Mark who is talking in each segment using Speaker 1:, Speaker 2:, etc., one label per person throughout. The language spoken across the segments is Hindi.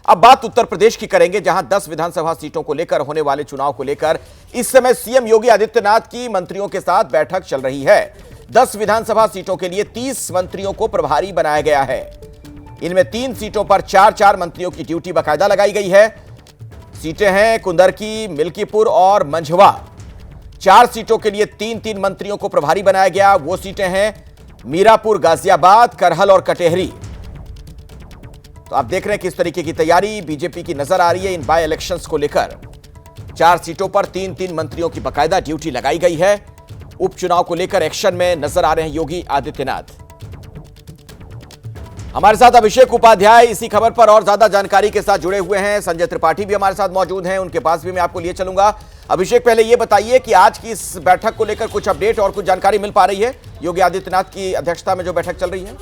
Speaker 1: अब बात उत्तर प्रदेश की करेंगे, जहां 10 विधानसभा सीटों को लेकर होने वाले चुनाव को लेकर इस समय सीएम योगी आदित्यनाथ की मंत्रियों के साथ बैठक चल रही है। 10 विधानसभा सीटों के लिए 30 मंत्रियों को प्रभारी बनाया गया है। इनमें 3 सीटों पर 4-4 मंत्रियों की ड्यूटी बाकायदा लगाई गई है। सीटें हैं कुंदरकी, मिल्कीपुर और मंझवा। 4 सीटों के लिए 3-3 मंत्रियों को प्रभारी बनाया गया। वो सीटें हैं मीरापुर, गाजियाबाद, करहल और कटेहरी। तो आप देख रहे हैं किस तरीके की तैयारी बीजेपी की नजर आ रही है इन बाय इलेक्शंस को लेकर। 4 सीटों पर 3-3 मंत्रियों की बाकायदा ड्यूटी लगाई गई है। उपचुनाव को लेकर एक्शन में नजर आ रहे हैं योगी आदित्यनाथ। हमारे साथ अभिषेक उपाध्याय इसी खबर पर और ज्यादा जानकारी के साथ जुड़े हुए हैं। संजय त्रिपाठी भी हमारे साथ मौजूद हैं, उनके पास भी मैं आपको लिए चलूंगा। अभिषेक, पहले यह बताइए कि आज की इस बैठक को लेकर कुछ अपडेट और कुछ जानकारी मिल पा रही है योगी आदित्यनाथ की अध्यक्षता में जो बैठक चल रही है?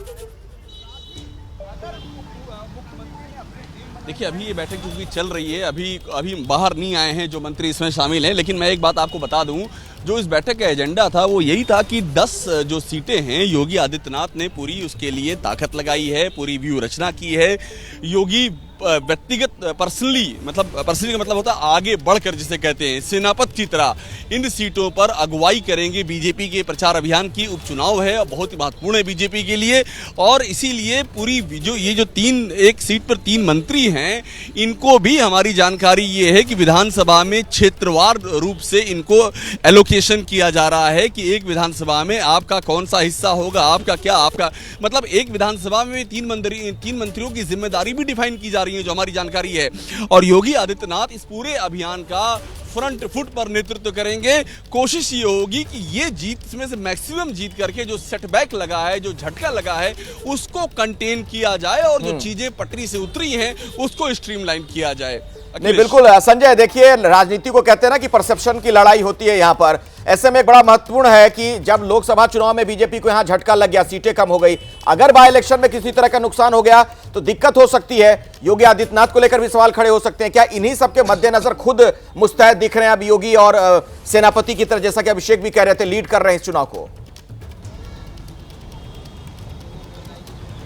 Speaker 2: देखिए, अभी ये बैठक क्योंकि चल रही है, अभी बाहर नहीं आए हैं जो मंत्री इसमें शामिल हैं। लेकिन मैं एक बात आपको बता दूं, जो इस बैठक का एजेंडा था वो यही था कि 10 जो सीटें हैं, योगी आदित्यनाथ ने पूरी उसके लिए ताकत लगाई है, पूरी व्यू रचना की है। योगी व्यक्तिगत पर्सनली का मतलब होता है आगे बढ़कर, जिसे कहते हैं सेनापति की तरह, इन सीटों पर अगुवाई करेंगे। बीजेपी के प्रचार अभियान की उपचुनाव है, बहुत ही महत्वपूर्ण है बीजेपी के लिए। और इसीलिए पूरी जो एक सीट पर 3 मंत्री हैं, इनको भी हमारी जानकारी ये है कि विधानसभा में क्षेत्रवार रूप से इनको एलोकेशन किया जा रहा है कि एक विधानसभा में आपका कौन सा हिस्सा होगा, आपका मतलब एक विधानसभा में 3 मंत्रियों की जिम्मेदारी भी डिफाइन की जा रही है, जो हमारी जानकारी है। और योगी आदित्यनाथ इस पूरे अभियान का फ्रंट फुट पर नेतृत्व करेंगे। कोशिश ये होगी कि ये जीत, इसमें से मैक्सिमम जीत करके जो सेटबैक लगा है, जो झटका लगा है, उसको कंटेन किया जाए और जो चीजें पटरी से उतरी हैं उसको स्ट्रीमलाइन किया जाए।
Speaker 1: नहीं, बिल्कुल संजय, देखिए राजनीति को कहते हैं ना कि परसेप्शन की लड़ाई होती है यहां पर। ऐसे में एक बड़ा महत्वपूर्ण है कि जब लोकसभा चुनाव में बीजेपी को यहां झटका लग गया, सीटें कम हो गई, अगर बाय इलेक्शन में किसी तरह का नुकसान हो गया तो दिक्कत हो सकती है। योगी आदित्यनाथ को लेकर भी सवाल खड़े हो सकते हैं। क्या इन्हीं सबके मद्देनजर खुद मुस्तैद दिख रहे हैं अब योगी और सेनापति की तरह, जैसा कि अभिषेक भी कह रहे थे, लीड कर रहे हैं इस चुनाव को?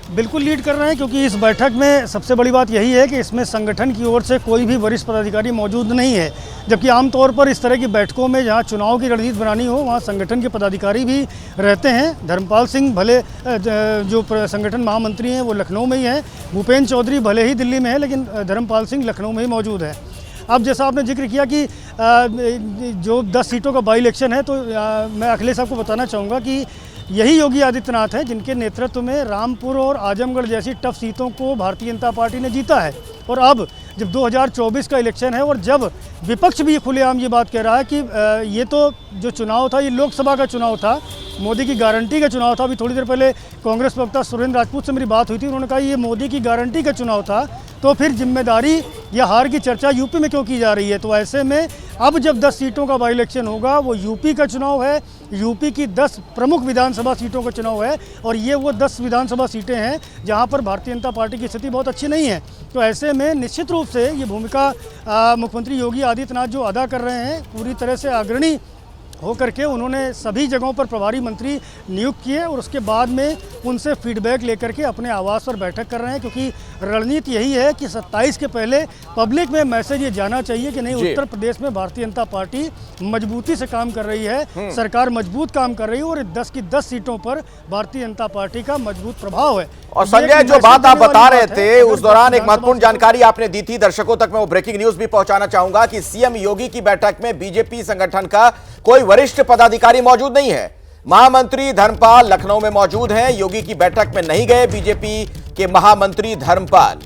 Speaker 3: बिल्कुल लीड कर रहे हैं, क्योंकि इस बैठक में सबसे बड़ी बात यही है कि इसमें संगठन की ओर से कोई भी वरिष्ठ पदाधिकारी मौजूद नहीं है। जबकि आमतौर पर इस तरह की बैठकों में जहां चुनाव की रणनीति बनानी हो, वहां संगठन के पदाधिकारी भी रहते हैं। धर्मपाल सिंह भले जो संगठन महामंत्री हैं वो लखनऊ में ही हैं, भूपेंद्र चौधरी भले ही दिल्ली में है, लेकिन धर्मपाल सिंह लखनऊ में ही मौजूद है। अब जैसा आपने जिक्र किया कि जो 10 सीटों का बाई इलेक्शन है, तो मैं अखिलेश आपको बताना चाहूँगा कि यही योगी आदित्यनाथ हैं जिनके नेतृत्व में रामपुर और आजमगढ़ जैसी टफ सीटों को भारतीय जनता पार्टी ने जीता है। और अब जब 2024 का इलेक्शन है और जब विपक्ष भी खुलेआम ये बात कह रहा है कि ये तो जो चुनाव था ये लोकसभा का चुनाव था, मोदी की गारंटी का चुनाव था। अभी थोड़ी देर पहले कांग्रेस प्रवक्ता सुरेंद्र राजपूत से मेरी बात हुई थी, उन्होंने कहा ये मोदी की गारंटी का चुनाव था, तो फिर जिम्मेदारी या हार की चर्चा यूपी में क्यों की जा रही है? तो ऐसे में अब जब 10 सीटों का बाई इलेक्शन होगा, वो यूपी का चुनाव है, यूपी की 10 प्रमुख विधानसभा सीटों का चुनाव है। और ये वो 10 विधानसभा सीटें हैं जहां पर भारतीय जनता पार्टी की स्थिति बहुत अच्छी नहीं है। तो ऐसे में निश्चित रूप से ये भूमिका मुख्यमंत्री योगी आदित्यनाथ जो अदा कर रहे हैं, पूरी तरह से अग्रणी होकर के उन्होंने सभी जगहों पर प्रभारी मंत्री नियुक्त किए और उसके बाद में उनसे फीडबैक लेकर के अपने आवास पर बैठक कर रहे हैं। क्योंकि रणनीति यही है कि 27 के पहले पब्लिक में मैसेज ये जाना चाहिए कि नहीं, उत्तर प्रदेश में भारतीय जनता पार्टी मजबूती से काम कर रही है, सरकार मजबूत काम कर रही है और 10 की 10 सीटों पर भारतीय जनता पार्टी का मजबूत प्रभाव है।
Speaker 1: और संजय, जो बात आप बता रहे थे उस दौरान एक महत्वपूर्ण जानकारी आपने दी थी, दर्शकों तक मैं वो ब्रेकिंग न्यूज भी पहुंचाना चाहूंगा कि सीएम योगी की बैठक में बीजेपी संगठन का कोई वरिष्ठ पदाधिकारी मौजूद नहीं है। महामंत्री धर्मपाल लखनऊ में मौजूद हैं, योगी की बैठक में नहीं गए बीजेपी के महामंत्री धर्मपाल।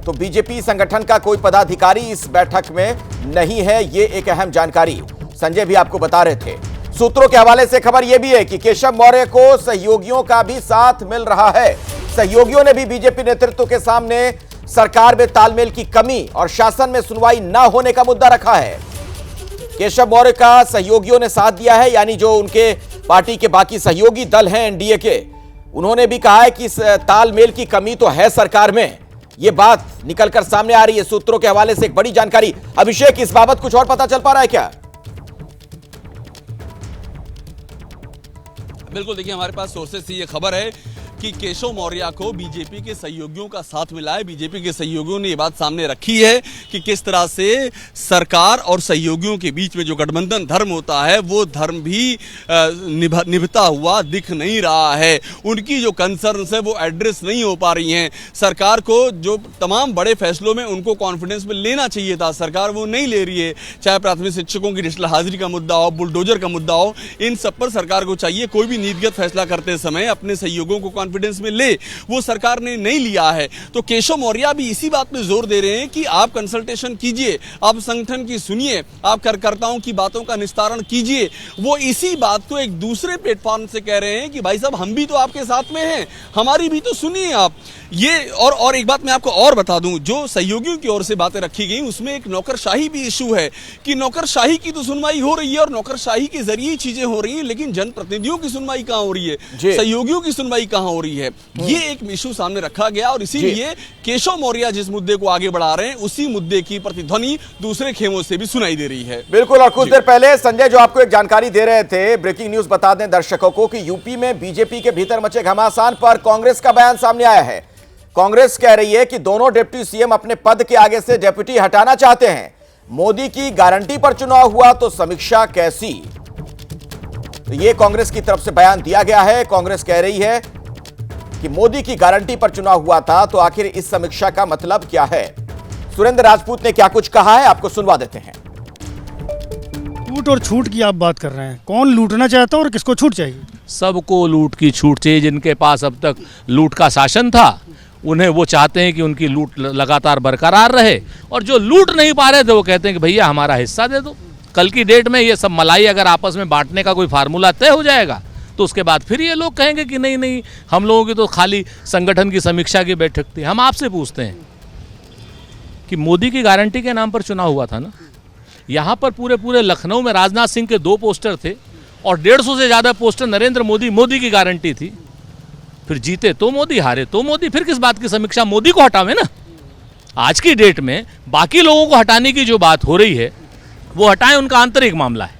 Speaker 1: तो बीजेपी संगठन का कोई पदाधिकारी इस बैठक में नहीं है, ये एक अहम जानकारी संजय भी आपको बता रहे थे। सूत्रों के हवाले से खबर यह भी है कि केशव मौर्य को सहयोगियों का भी साथ मिल रहा है। सहयोगियों ने भी बीजेपी नेतृत्व के सामने सरकार में तालमेल की कमी और शासन में सुनवाई न होने का मुद्दा रखा है। केशव मौर्य का सहयोगियों ने साथ दिया है, यानी जो उनके पार्टी के बाकी सहयोगी दल हैं एनडीए के, उन्होंने भी कहा है कि इस तालमेल की कमी तो है सरकार में। यह बात निकलकर सामने आ रही है सूत्रों के हवाले से एक बड़ी जानकारी। अभिषेक, इस बाबत कुछ और पता चल पा रहा है क्या?
Speaker 2: बिल्कुल, देखिए हमारे पास सोर्सेस से ये खबर है कि केशव मौर्य को बीजेपी के सहयोगियों का साथ मिला है। बीजेपी के सहयोगियों ने ये बात सामने रखी है कि किस तरह से सरकार और सहयोगियों के बीच में जो गठबंधन धर्म होता है वो धर्म भी निभता हुआ दिख नहीं रहा है। उनकी जो कंसर्न्स है वो एड्रेस नहीं हो पा रही हैं। सरकार को जो तमाम बड़े फैसलों में उनको कॉन्फिडेंस में लेना चाहिए था, सरकार वो नहीं ले रही है। चाहे प्राथमिक शिक्षकों की डिजिटल हाजिरी का मुद्दा हो, बुलडोजर का मुद्दा हो, इन सब पर सरकार को चाहिए कोई भी नीतिगत फैसला करते समय अपने सहयोगियों को कॉन्फिडेंस में ले, वो सरकार ने नहीं लिया है। तो केशव मौर्य भी इसी बात पे जोर दे रहे हैं कि आप कंसल्टेशन कीजिए, आप संगठन की सुनिए, आप कार्यकर्ताओं की बातों का निस्तारण कीजिए। वो इसी बात को एक दूसरे प्लेटफॉर्म से कह रहे हैं कि भाई साहब हम भी तो आपके साथ में हैं, हमारी भी तो सुनिए आप। ये और एक बात मैं आपको और बता दूं, जो सहयोगियों की ओर से बातें रखी गई उसमें एक नौकरशाही भी इशू है कि नौकरशाही की तो सुनवाई हो रही है और नौकरशाही के जरिए चीजें हो रही हैं, लेकिन जनप्रतिनिधियों की सुनवाई कहां हो रही है, सहयोगियों की सुनवाई कहां हो रही है। ये एक इशू सामने रखा गया और इसीलिए केशव मौर्य जिस मुद्दे को आगे बढ़ा रहे हैं उसी मुद्दे की प्रतिध्वनि दूसरे खेमों से भी सुनाई दे रही है।
Speaker 1: बिल्कुल। और कुछ देर पहले संजय जो आपको एक जानकारी दे रहे थे, ब्रेकिंग न्यूज बता दें दर्शकों को कि यूपी में बीजेपी के भीतर मचे घमासान पर कांग्रेस का बयान सामने आया है। कांग्रेस कह रही है कि दोनों डिप्टी सीएम अपने पद के आगे से डेप्यूटी हटाना चाहते हैं। मोदी की गारंटी पर चुनाव हुआ तो समीक्षा कैसी? तो यह कांग्रेस की तरफ से बयान दिया गया है। कांग्रेस कह रही है कि मोदी की गारंटी पर चुनाव हुआ था तो आखिर इस समीक्षा का मतलब क्या है? सुरेंद्र राजपूत ने क्या कुछ कहा है, आपको सुनवा देते हैं।
Speaker 3: लूट और छूट की आप बात कर रहे हैं, कौन लूटना चाहता है और किसको छूट चाहिए?
Speaker 4: सबको लूट की छूट चाहिए। जिनके पास अब तक लूट का शासन था उन्हें वो चाहते हैं कि उनकी लूट लगातार बरकरार रहे, और जो लूट नहीं पा रहे थे वो कहते हैं कि भैया हमारा हिस्सा दे दो। कल की डेट में ये सब मलाई अगर आपस में बांटने का कोई फार्मूला तय हो जाएगा तो उसके बाद फिर ये लोग कहेंगे कि नहीं नहीं हम लोगों की तो खाली संगठन की समीक्षा की बैठक थी। हम आपसे पूछते हैं कि मोदी की गारंटी के नाम पर चुनाव हुआ था ना, यहाँ पर पूरे लखनऊ में राजनाथ सिंह के 2 पोस्टर थे और 150 से ज़्यादा पोस्टर नरेंद्र मोदी की गारंटी थी। फिर जीते तो मोदी, हारे तो मोदी, फिर किस बात की समीक्षा? मोदी को हटावे ना। आज की डेट में बाकी लोगों को हटाने की जो बात हो रही है वो हटाएं, उनका आंतरिक मामला है।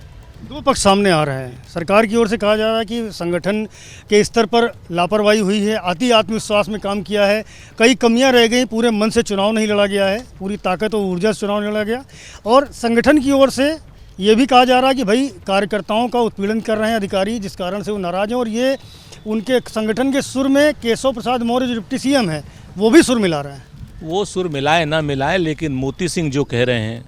Speaker 3: 2 पक्ष सामने आ रहे हैं। सरकार की ओर से कहा जा रहा है कि संगठन के स्तर पर लापरवाही हुई है, अति आत्मविश्वास में काम किया है, कई कमियां रह गई, पूरे मन से चुनाव नहीं लड़ा गया है, पूरी ताकत और ऊर्जा से चुनाव नहीं लड़ा गया। और संगठन की ओर से ये भी कहा जा रहा है कि भाई कार्यकर्ताओं का उत्पीड़न कर रहे हैं अधिकारी, जिस कारण से वो नाराज हैं। और ये उनके संगठन के सुर में केशव प्रसाद मौर्य जो डिप्टी सीएम है वो भी सुर मिला रहा है।
Speaker 4: वो सुर मिलाए ना मिलाए, लेकिन मोती सिंह जो कह रहे हैं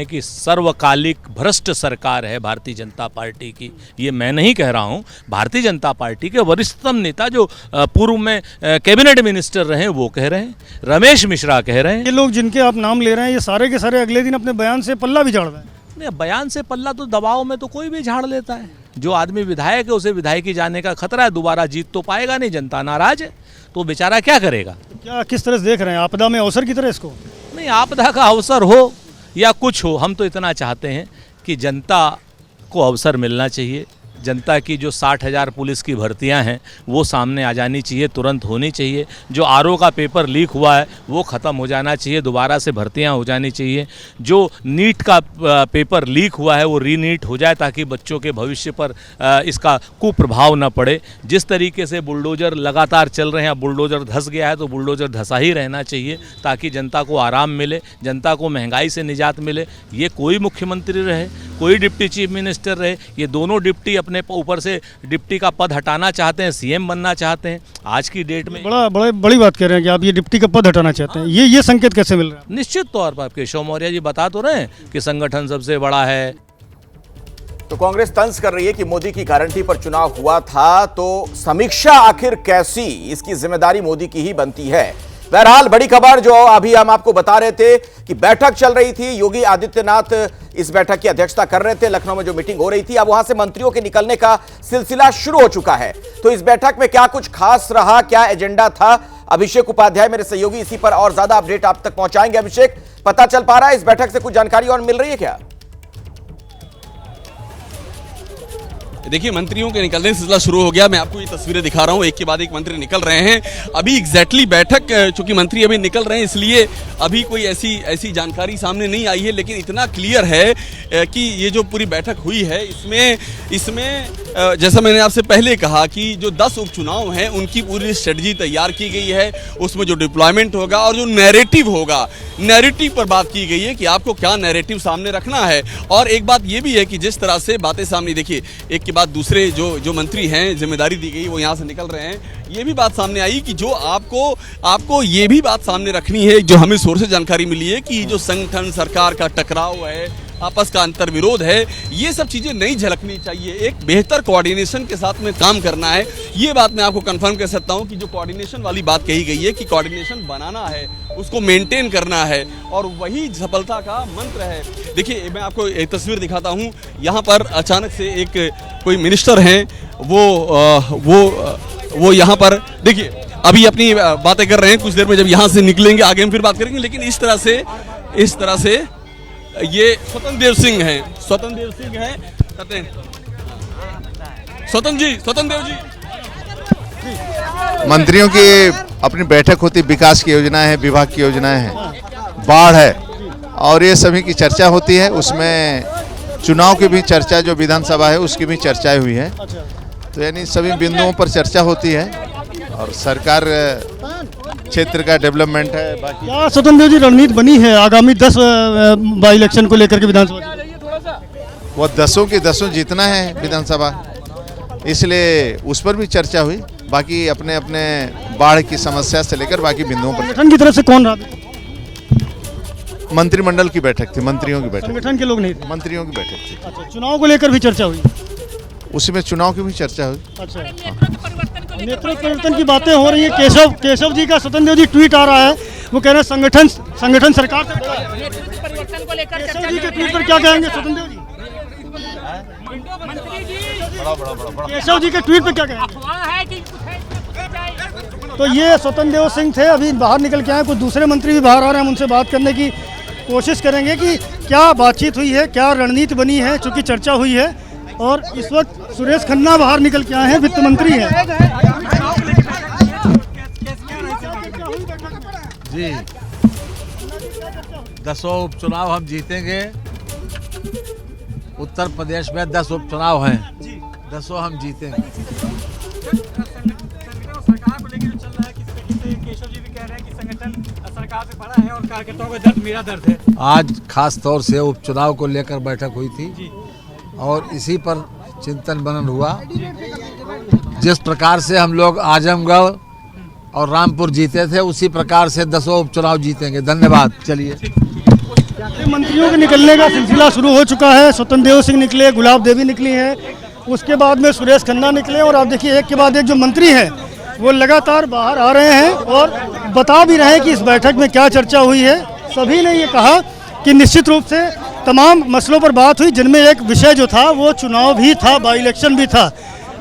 Speaker 4: कि सर्वकालिक भ्रष्ट सरकार है भारतीय जनता पार्टी की। ये मैं नहीं कह रहा हूँ, भारतीय जनता पार्टी के वरिष्ठतम नेता जो पूर्व में कैबिनेट मिनिस्टर रहे हैं वो कह रहे हैं, रमेश मिश्रा कह रहे हैं।
Speaker 3: ये लोग जिनके आप नाम ले रहे हैं ये सारे के सारे अगले दिन अपने बयान से पल्ला भी झाड़ रहे हैं।
Speaker 4: नहीं, बयान से पल्ला तो दबाव में तो कोई भी झाड़ लेता है। जो आदमी विधायक है उसे विधायकी जाने का खतरा है, दोबारा जीत तो पाएगा नहीं, जनता नाराज है तो बेचारा क्या करेगा?
Speaker 3: क्या किस तरह से देख रहे हैं, आपदा में अवसर की तरह इसको?
Speaker 4: नहीं, आपदा का अवसर हो या कुछ हो, हम तो इतना चाहते हैं कि जनता को अवसर मिलना चाहिए। जनता की जो 60,000 पुलिस की भर्तियां हैं वो सामने आ जानी चाहिए, तुरंत होनी चाहिए। जो आरओ का पेपर लीक हुआ है वो ख़त्म हो जाना चाहिए, दोबारा से भर्तियां हो जानी चाहिए। जो नीट का पेपर लीक हुआ है वो रीनीट हो जाए ताकि बच्चों के भविष्य पर इसका कुप्रभाव न पड़े। जिस तरीके से बुलडोज़र लगातार चल रहे हैं, अब बुलडोज़र धंस गया है तो बुलडोज़र धंसा ही रहना चाहिए ताकि जनता को आराम मिले, जनता को महंगाई से निजात मिले। ये कोई मुख्यमंत्री रहे, कोई डिप्टी चीफ मिनिस्टर रहे, ये दोनों डिप्टी अपने ऊपर से डिप्टी का पद हटाना चाहते हैं, सीएम बनना चाहते हैं। आज की डेट में
Speaker 3: बड़ी बात कह रहे हैं कि आप ये डिप्टी का पद हटाना चाहते हैं, ये संकेत कैसे मिल रहा है?
Speaker 4: निश्चित तौर पर केशव मौर्य जी बता तो रहे हैं कि संगठन सबसे बड़ा है।
Speaker 1: तो कांग्रेस तंज कर रही है कि मोदी की गारंटी पर चुनाव हुआ था तो समीक्षा आखिर कैसी, इसकी जिम्मेदारी मोदी की ही बनती है। बहरहाल बड़ी खबर जो अभी हम आपको बता रहे थे कि बैठक चल रही थी, योगी आदित्यनाथ इस बैठक की अध्यक्षता कर रहे थे। लखनऊ में जो मीटिंग हो रही थी, अब वहां से मंत्रियों के निकलने का सिलसिला शुरू हो चुका है। तो इस बैठक में क्या कुछ खास रहा, क्या एजेंडा था, अभिषेक उपाध्याय मेरे सहयोगी इसी पर और ज्यादा अपडेट आप तक पहुंचाएंगे। अभिषेक, पता चल पा रहा है इस बैठक से कुछ जानकारी और मिल रही है क्या?
Speaker 2: देखिए, मंत्रियों के निकलने से सिलसिला शुरू हो गया। मैं आपको ये तस्वीरें दिखा रहा हूँ, एक के बाद एक मंत्री निकल रहे हैं। अभी एग्जैक्टली बैठक, चूंकि मंत्री अभी निकल रहे हैं इसलिए अभी कोई ऐसी जानकारी सामने नहीं आई है, लेकिन इतना क्लियर है कि ये जो पूरी बैठक हुई है इसमें जैसा मैंने आपसे पहले कहा कि जो 10 उपचुनाव हैं उनकी पूरी स्ट्रेटजी तैयार की गई है, उसमें जो डिप्लॉयमेंट होगा और जो नैरेटिव होगा, नैरेटिव पर बात की गई है कि आपको क्या नैरेटिव सामने रखना है। और एक बात ये भी है कि जिस तरह से बातें सामने, देखिए एक के बाद दूसरे जो मंत्री हैं, जिम्मेदारी दी गई वो यहाँ से निकल रहे हैं, ये भी बात सामने आई कि जो आपको ये भी बात सामने रखनी है, जो हमें सोर्स से जानकारी मिली है कि जो संगठन सरकार का टकराव है, आपस का अंतर विरोध है, ये सब चीज़ें नहीं झलकनी चाहिए। एक बेहतर कोऑर्डिनेशन के साथ में काम करना है। ये बात मैं आपको कंफर्म कर सकता हूँ कि जो कोऑर्डिनेशन वाली बात कही गई है कि कोऑर्डिनेशन बनाना है, उसको मेंटेन करना है और वही सफलता का मंत्र है। देखिए मैं आपको एक तस्वीर दिखाता हूँ। यहाँ पर अचानक से एक कोई मिनिस्टर हैं, वो यहाँ पर देखिए अभी अपनी बातें कर रहे हैं। कुछ देर में जब यहाँ से निकलेंगे आगे हम फिर बात करेंगे। लेकिन इस तरह से ये स्वतंत्र देव सिंह हैं, स्वतंत्र देव जी।
Speaker 5: मंत्रियों की अपनी बैठक होती, विकास की योजनाएं हैं, विभाग की योजनाएं हैं, बाढ़ है और ये सभी की चर्चा होती है। उसमें चुनाव की भी चर्चा, जो विधानसभा है उसकी भी चर्चाएं हुई है। तो यानी सभी बिंदुओं पर चर्चा होती है और सरकार क्षेत्र का डेवलपमेंट है। बाकी
Speaker 3: क्या स्वतंत्र देव जी रणनीति बनी है आगामी 10 बाई इलेक्शन को लेकर के विधानसभा?
Speaker 5: वो 10 की 10 जीतना है विधानसभा, इसलिए उस पर भी चर्चा हुई। बाकी अपने अपने बाढ़ की समस्या से लेकर बाकी बिंदुओं पर।
Speaker 3: संगठन की तरफ से कौन रहा?
Speaker 5: मंत्रिमंडल की बैठक थी, मंत्रियों की बैठक,
Speaker 3: संगठन के लोग नहीं थे।
Speaker 5: मंत्रियों की बैठक थी।
Speaker 3: अच्छा, चुनाव को लेकर भी चर्चा हुई?
Speaker 5: उसमें चुनाव की भी चर्चा हुई।
Speaker 3: अच्छा, नेतृत्व परिवर्तन की बातें हो रही है। केशव जी का स्वतंत्र देव जी ट्वीट आ रहा है, वो कह रहे हैं संगठन सरकार से बड़ा है। केशव जी के ट्वीट पर क्या कहेंगे स्वतंत्र देव जी? केशव जी के ट्वीट पर क्या कहेंगे? तो ये स्वतंत्र देव सिंह थे, अभी बाहर निकल के आए। कुछ दूसरे मंत्री भी बाहर आ रहे हैं, हम उनसे बात करने की कोशिश करेंगे कि क्या बातचीत हुई है, क्या रणनीति बनी है, चूँकि चर्चा हुई है। और इस वक्त सुरेश खन्ना बाहर निकल के आए हैं, वित्त मंत्री हैं।
Speaker 6: जी 10 उपचुनाव हम जीतेंगे। उत्तर प्रदेश में 10 उपचुनाव हैं, 10 हम जीतेंगे।
Speaker 7: सरकार को लेकर चल रहा है, केशव जी भी कह रहे हैं कि संगठन सरकार से बड़ा है और कार्यकर्ताओं का दर्द मेरा दर्द है।
Speaker 6: आज खास तौर से उपचुनाव को लेकर बैठक हुई थी और इसी पर चिंतन मनन हुआ। जिस प्रकार से हम लोग आजमगढ़ और रामपुर जीते थे, उसी प्रकार से 10 उपचुनाव जीतेंगे। धन्यवाद। चलिए,
Speaker 3: मंत्रियों के निकलने का सिलसिला शुरू हो चुका है। स्वतंत्र देव सिंह निकले, गुलाब देवी निकली है, उसके बाद में सुरेश खन्ना निकले और आप देखिए एक के बाद एक जो मंत्री हैं वो लगातार बाहर आ रहे हैं और बता भी रहे हैं कि इस बैठक में क्या चर्चा हुई है। सभी ने ये कहा कि निश्चित रूप से तमाम मसलों पर बात हुई, जिनमें एक विषय जो था वो चुनाव भी था, बाई इलेक्शन भी था।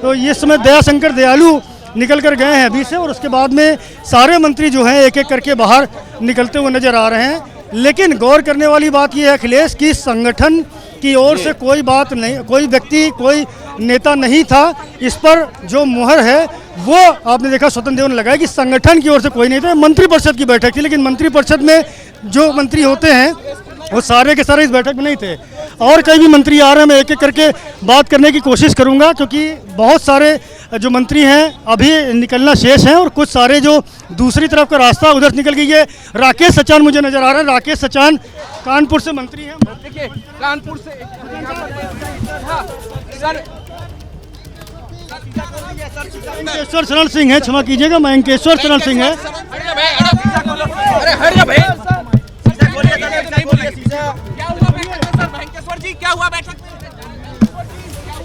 Speaker 3: तो इस समय दयाशंकर दयालु निकल कर गए हैं अभी से और उसके बाद में सारे मंत्री जो हैं एक एक करके बाहर निकलते हुए नजर आ रहे हैं। लेकिन गौर करने वाली बात यह है अखिलेश की संगठन की ओर से कोई बात नहीं, कोई व्यक्ति, कोई नेता नहीं था। इस पर जो मुहर है वो आपने देखा स्वतंत्र देव ने लगाया कि संगठन की ओर से कोई नहीं था। मंत्रिपरिषद की बैठक थी, लेकिन मंत्रिपरिषद में जो मंत्री होते हैं वो सारे के सारे इस बैठक में नहीं थे। और कई भी मंत्री आ रहे हैं, मैं एक एक करके बात करने की कोशिश करूंगा क्योंकि बहुत सारे जो मंत्री हैं अभी निकलना शेष हैं और कुछ सारे जो दूसरी तरफ का रास्ता उधर निकल गई है। राकेश सचान मुझे नजर आ रहे हैं। राकेश सचान कानपुर से मंत्री हैं।
Speaker 7: देखिए कानपुर से
Speaker 3: मयंकेश्वर शरण सिंह है, क्षमा कीजिएगा, मयंकेश्वर शरण सिंह है।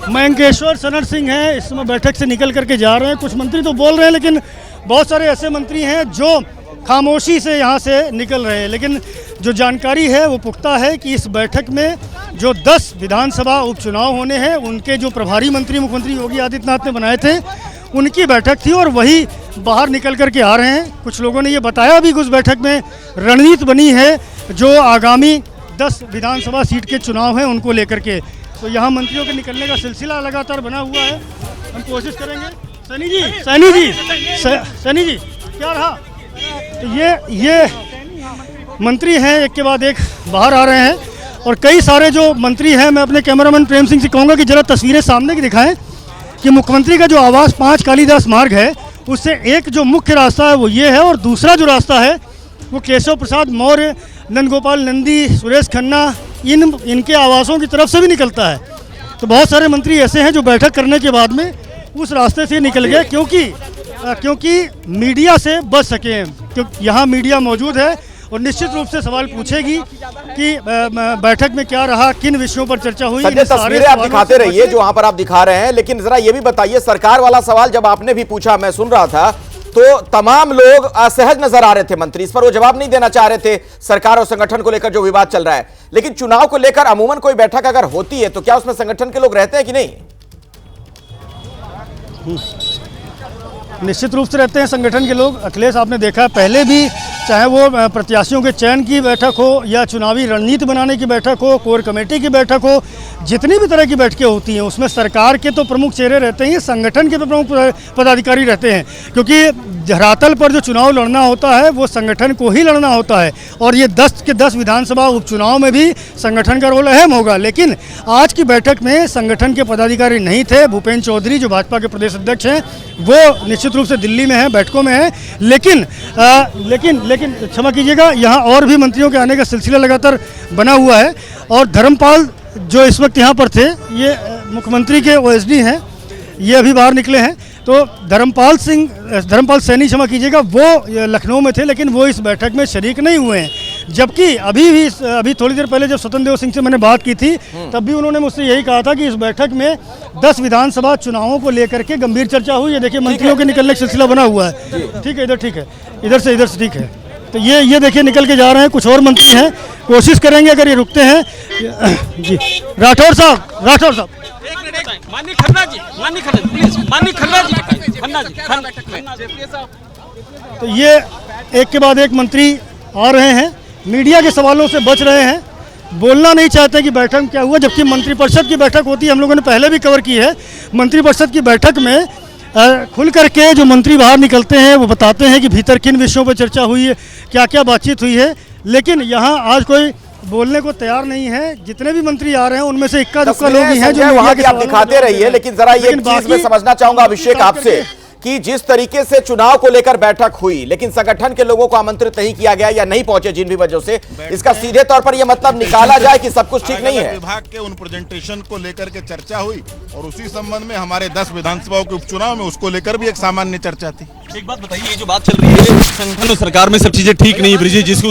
Speaker 3: मयंकेश्वर शरण सिंह है, इस समय बैठक से निकल करके जा रहे हैं। कुछ मंत्री तो बोल रहे हैं, लेकिन बहुत सारे ऐसे मंत्री हैं जो खामोशी से यहाँ से निकल रहे हैं। लेकिन जो जानकारी है वो पुख्ता है कि इस बैठक में जो 10 विधानसभा उपचुनाव होने हैं उनके जो प्रभारी मंत्री मुख्यमंत्री योगी आदित्यनाथ ने बनाए थे उनकी बैठक थी और वही बाहर निकल करके आ रहे हैं। कुछ लोगों ने ये बताया भी कि उस बैठक में रणनीति बनी है जो आगामी 10 विधानसभा सीट के चुनाव हैं उनको लेकर के। तो यहाँ मंत्रियों के निकलने का सिलसिला लगातार बना हुआ है। हम कोशिश करेंगे। सैनी जी क्या रहा? तो ये मंत्री हैं, एक के बाद एक बाहर आ रहे हैं और कई सारे जो मंत्री हैं। मैं अपने कैमरामैन प्रेम सिंह से कहूँगा कि जरा तस्वीरें सामने की दिखाएं कि मुख्यमंत्री का जो आवास 5 कालीदास मार्ग है उससे एक जो मुख्य रास्ता है वो ये है, और दूसरा जो रास्ता है वो केशव प्रसाद मौर्य, नंदगोपाल नंदी, सुरेश खन्ना, इनके आवासों की तरफ से भी निकलता है। तो बहुत सारे मंत्री ऐसे हैं जो बैठक करने के बाद में उस रास्ते से निकल गए क्योंकि मीडिया से बच सके, क्योंकि यहाँ मीडिया मौजूद है और निश्चित रूप से सवाल पूछेगी कि बैठक में क्या रहा, किन विषयों पर चर्चा हुई।
Speaker 1: संजय, तस्वीरें आप दिखाते रहिए जो वहां पर आप दिखा रहे हैं, लेकिन जरा ये भी बताइए, सरकार वाला सवाल जब आपने भी पूछा, मैं सुन रहा था, तो तमाम लोग असहज नजर आ रहे थे मंत्री, इस पर वो जवाब नहीं देना चाह रहे थे सरकार और संगठन को लेकर जो विवाद चल रहा है। लेकिन चुनाव को लेकर अमूमन कोई बैठक अगर होती है तो क्या उसमें संगठन के लोग रहते हैं कि नहीं?
Speaker 3: निश्चित रूप से रहते हैं संगठन के लोग। अखिलेश आपने देखा पहले भी, चाहे वो प्रत्याशियों के चयन की बैठक हो या चुनावी रणनीति बनाने की बैठक हो, कोर कमेटी की बैठक हो, जितनी भी तरह की बैठकें होती हैं उसमें सरकार के तो प्रमुख चेहरे रहते हैं, संगठन के तो प्रमुख पदाधिकारी रहते हैं, क्योंकि धरातल पर जो चुनाव लड़ना होता है वो संगठन को ही लड़ना होता है। और ये 10 के 10 विधानसभा उपचुनाव में भी संगठन का रोल अहम होगा। लेकिन आज की बैठक में संगठन के पदाधिकारी नहीं थे। भूपेंद्र चौधरी जो भाजपा के प्रदेश अध्यक्ष हैं वो निश्चित रूप से दिल्ली में हैं, बैठकों में हैं, लेकिन क्षमा कीजिएगा, यहाँ और भी मंत्रियों के आने का सिलसिला लगातार बना हुआ है। और धर्मपाल जो इस वक्त यहाँ पर थे, ये मुख्यमंत्री के ओएसडी हैं, ये अभी बाहर निकले हैं। तो धर्मपाल सैनी, क्षमा कीजिएगा, वो लखनऊ में थे लेकिन वो इस बैठक में शरीक नहीं हुए हैं। जबकि अभी थोड़ी देर पहले जब स्वतंत्र देव सिंह से मैंने बात की थी तब भी उन्होंने मुझसे यही कहा था कि इस बैठक में 10 विधानसभा चुनावों को लेकर के गंभीर चर्चा हुई है। देखिए मंत्रियों के निकलने का सिलसिला बना हुआ है। ठीक है, इधर से ठीक है। तो ये देखिए निकल के जा रहे हैं, कुछ और मंत्री हैं, कोशिश करेंगे अगर ये रुकते हैं। जी राठौर साहब
Speaker 7: माननीय खन्ना जी।
Speaker 3: तो ये एक के बाद एक मंत्री आ रहे हैं, मीडिया के सवालों से बच रहे हैं, बोलना नहीं चाहते कि बैठक में क्या हुआ। जबकि मंत्रिपरिषद की बैठक होती है, हम लोगों ने पहले भी कवर की है, मंत्रिपरिषद की बैठक में खुल करके जो मंत्री बाहर निकलते हैं वो बताते हैं कि भीतर किन विषयों पर चर्चा हुई है, क्या क्या बातचीत हुई है। लेकिन यहाँ आज कोई बोलने को तैयार नहीं है। जितने भी मंत्री आ रहे हैं उनमें से इक्का दुक्का लोग ही हैं जो
Speaker 1: वहां की आप दिखाते रहिए। लेकिन जरा ये चीज मैं समझना चाहूंगा अभिषेक आपसे कि जिस तरीके से चुनाव को लेकर बैठक हुई लेकिन संगठन के लोगों को आमंत्रित नहीं किया गया या नहीं पहुंचे जिन भी वजह से, इसका सीधे तौर पर यह मतलब निकाला जाए कि सब कुछ ठीक नहीं है।
Speaker 8: विभाग के उन प्रेजेंटेशन को लेकर के चर्चा हुई और उसी संबंध में हमारे 10 विधानसभाओं के उपचुनाव में उसको लेकर भी एक सामान्य चर्चा थी।
Speaker 2: एक बात बताइए, ये जो बात चल रही है संगठन और सरकार में सब चीजें ठीक नहीं, ब्रिजेश जिसको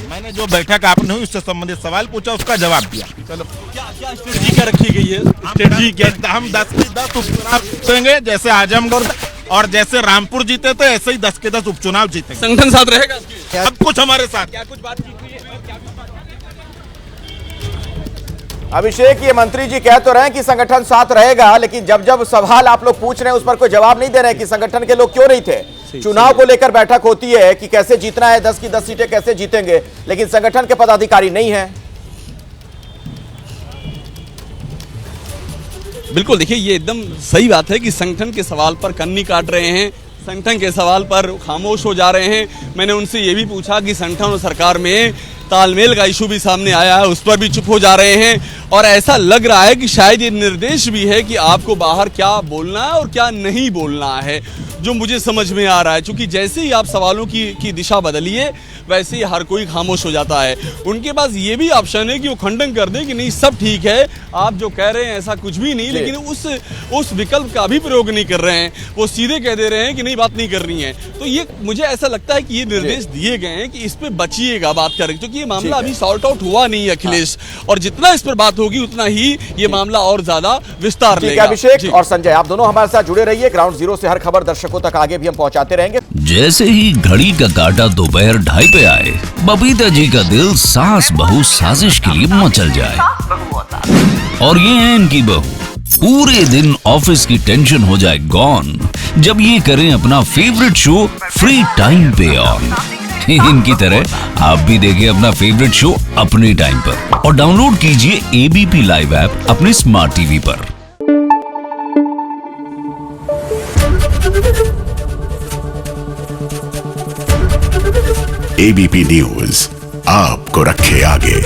Speaker 8: मैंने जो बैठक आपने हुई उससे संबंधित सवाल पूछा, उसका जवाब दिया। चलो
Speaker 2: क्या स्ट्रेटजी क्या रखी गई है?
Speaker 8: स्ट्रेटजी क्या, हम 10 के 10 उपचुनाव जीतेंगे, जैसे आजमगढ़ और जैसे रामपुर जीते थे ऐसे ही 10 के 10 उपचुनाव जीतेंगे।
Speaker 2: संगठन साथ रहेगा,
Speaker 8: सब कुछ हमारे साथ।
Speaker 2: क्या कुछ बात की हुई है?
Speaker 1: अभिषेक, ये मंत्री जी कह तो रहे हैं कि संगठन साथ रहेगा, लेकिन जब सवाल आप लोग पूछ रहे हैं उस पर कोई जवाब नहीं दे रहे हैं कि संगठन के लोग क्यों नहीं थे। चुनाव को लेकर बैठक होती है कि कैसे जीतना है, 10 की 10 सीटें कैसे जीतेंगे, लेकिन संगठन के पदाधिकारी नहीं है।
Speaker 2: बिल्कुल, देखिए ये एकदम सही बात है कि संगठन के सवाल पर कन्नी काट रहे हैं, संगठन के सवाल पर खामोश हो जा रहे हैं। मैंने उनसे ये भी पूछा कि संगठन और सरकार में तालमेल का इशू भी सामने आया है, उस पर भी चुप हो जा रहे हैं। और ऐसा लग रहा है कि शायद ये निर्देश भी है कि आपको बाहर क्या बोलना है और क्या नहीं बोलना है, जो मुझे समझ में आ रहा है। क्योंकि जैसे ही आप सवालों की दिशा बदलिए वैसे ही हर कोई खामोश हो जाता है। उनके पास ये भी ऑप्शन है कि वो खंडन कर दें कि नहीं सब ठीक है, आप जो कह रहे हैं ऐसा कुछ भी नहीं, लेकिन उस विकल्प का भी प्रयोग नहीं कर रहे हैं। वो सीधे कह दे रहे हैं कि नहीं बात नहीं करनी है। तो ये मुझे ऐसा लगता है कि ये निर्देश दिए गए हैं कि इस पे बचिएगा बात करें, क्योंकि ये मामला अभी सॉर्ट आउट हुआ नहीं है अखिलेश, और जितना इस पर बात होगी उतना ही ये मामला और ज्यादा विस्तार लेगा।
Speaker 1: अभिषेक और संजय, आप दोनों हमारे साथ जुड़े रहिए। ग्राउंड जीरो से हर खबर दर्शकों तक आगे भी हम पहुंचाते रहेंगे।
Speaker 9: जैसे ही घड़ी का काटा दोपहर 2:30 पे आए, बबीता जी का दिल सास बहू साजिश के लिए मचल जाए। और ये है इनकी बहू, पूरे दिन ऑफिस की टेंशन हो जाए गॉन जब ये करें अपना फेवरेट शो फ्री टाइम पे ऑन। इनकी तरह आप भी देखिए अपना फेवरेट शो अपने टाइम पर और डाउनलोड कीजिए एबीपी लाइव ऐप अपने स्मार्ट टीवी पर।
Speaker 10: एबीपी न्यूज आपको रखे आगे।